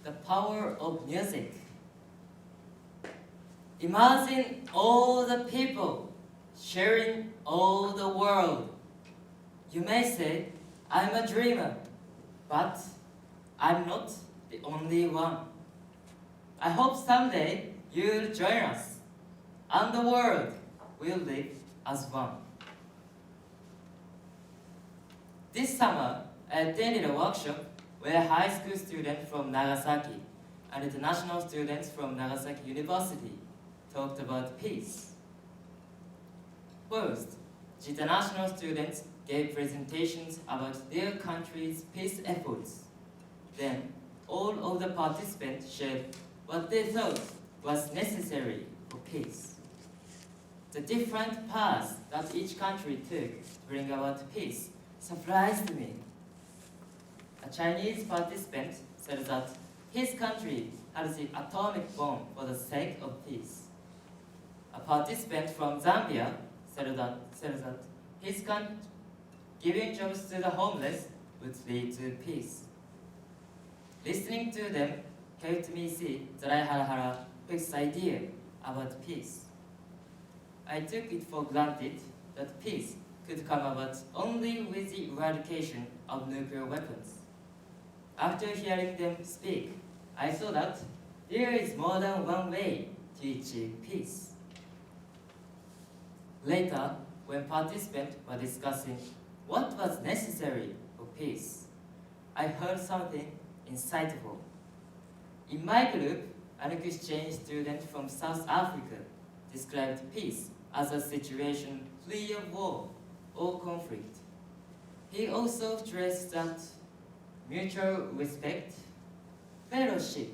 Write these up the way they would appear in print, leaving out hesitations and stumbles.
the power of music. Imagine all the people sharing all the world. You may say, I'm a dreamer, but I'm not the only one. I hope someday you'll join us, and the world will live as one. This summer, I attended a workshop where high school students from Nagasaki and international students from Nagasaki University talked about peace. First, the international students gave presentations about their country's peace efforts. Then, all of the participants shared what they thought was necessary for peace. The different paths that each country took to bring about peace surprised me. A Chinese participant said that his country had the atomic bomb for the sake of peace. A participant from Zambia said that his country giving jobs to the homeless would lead to peace. Listening to them helped me see that I had a fixed idea about peace. I took it for granted that peace could come about only with the eradication of nuclear weapons. After hearing them speak, I saw that there is more than one way to achieve peace. Later, when participants were discussing what was necessary for peace, I heard something insightful. In my group, an exchange student from South Africa described peace as a situation free of war or conflict. He also stressed that mutual respect, fellowship,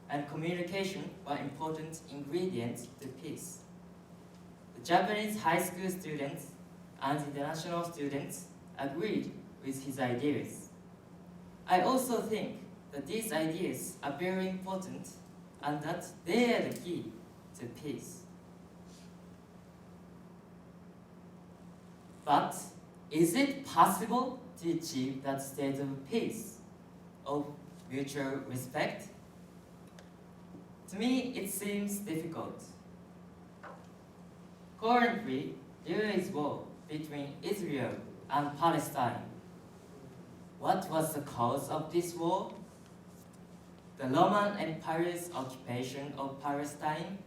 and communication were important ingredients to peace. The Japanese high school students and international students agreed with his ideas. I also think that these ideas are very important and that they are the key to peace. But is it possible to achieve that state of peace, of mutual respect? To me, it seems difficult. Currently, there is war between Israel and Palestine. What was the cause of this war? The Roman Empire's occupation of Palestine,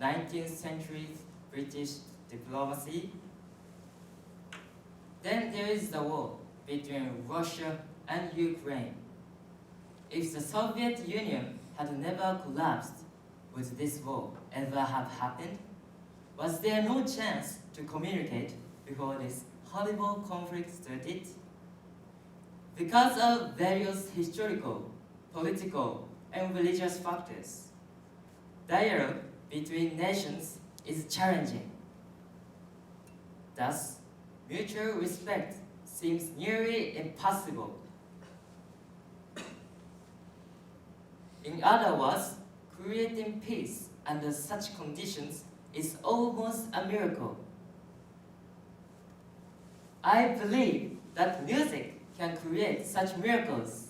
19th century British diplomacy. Then there is the war between Russia and Ukraine. If the Soviet Union had never collapsed, would this war ever have happened? Was there no chance to communicate before this horrible conflict started? Because of various historical, political, and religious factors, dialogue between nations is challenging. Thus, mutual respect seems nearly impossible. In other words, creating peace under such conditions is almost a miracle. I believe that music can create such miracles.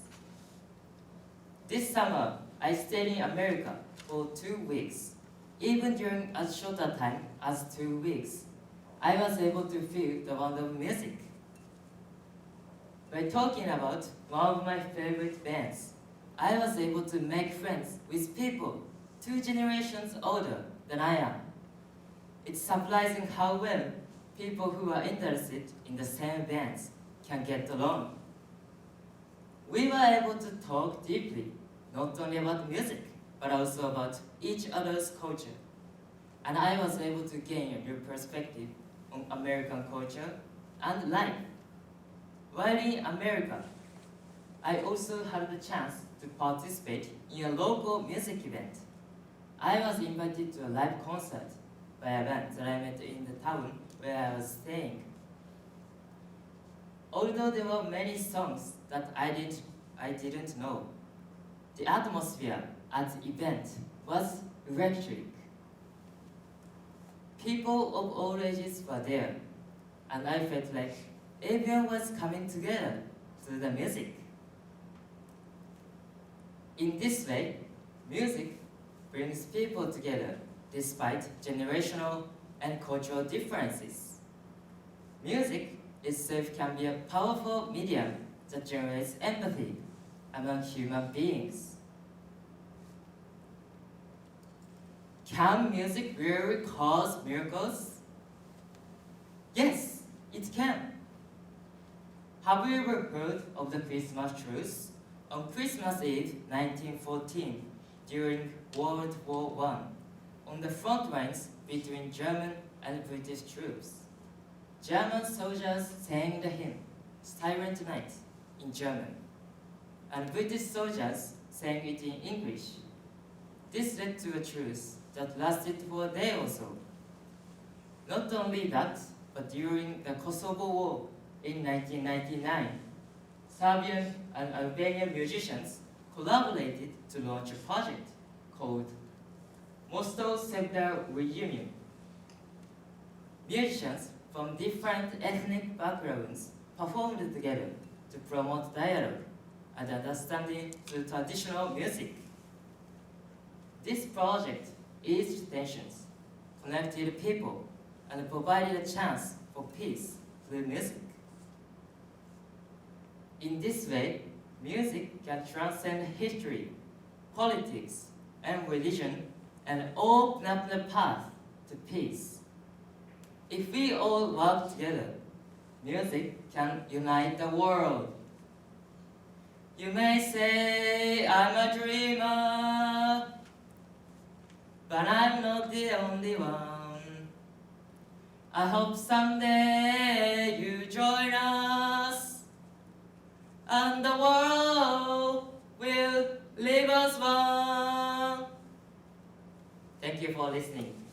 This summer, I stayed in America for 2 weeks. Even during as short a time as 2 weeks, I was able to feel the wonder of music. By talking about one of my favorite bands, I was able to make friends with people 2 generations older than I am. It's surprising how well people who are interested in the same bands can get along. We were able to talk deeply, not only about music, but also about each other's culture. And I was able to gain a new perspective on American culture and life. While in America, I also had the chance to participate in a local music event. I was invited to a live concert by a band that I met in the town where I was staying. Although there were many songs that I didn't know, the atmosphere at the event was electric. People of all ages were there, and I felt like everyone was coming together through the music. In this way, music brings people together despite generational and cultural differences. Music itself can be a powerful medium that generates empathy among human beings. Can music really cause miracles? Yes, it can. Have you ever heard of the Christmas truce? On Christmas Eve 1914, during World War I, on the front lines between German and British troops, German soldiers sang the hymn, Silent Night, in German, and British soldiers sang it in English. This led to a truce that lasted for a day or so. Not only that, but during the Kosovo War in 1999, Serbian and Albanian musicians collaborated to launch a project called Mosto Sevda Reunion. Musicians from different ethnic backgrounds performed together to promote dialogue and understanding through traditional music. This project eased tensions, connected people, and provided a chance for peace through music. In this way, music can transcend history, politics, and religion and open up the path to peace. If we all work together, music can unite the world. You may say I'm a dreamer, but I'm not the only one. I hope someday you join us, and the world will live as one. Thank you for listening.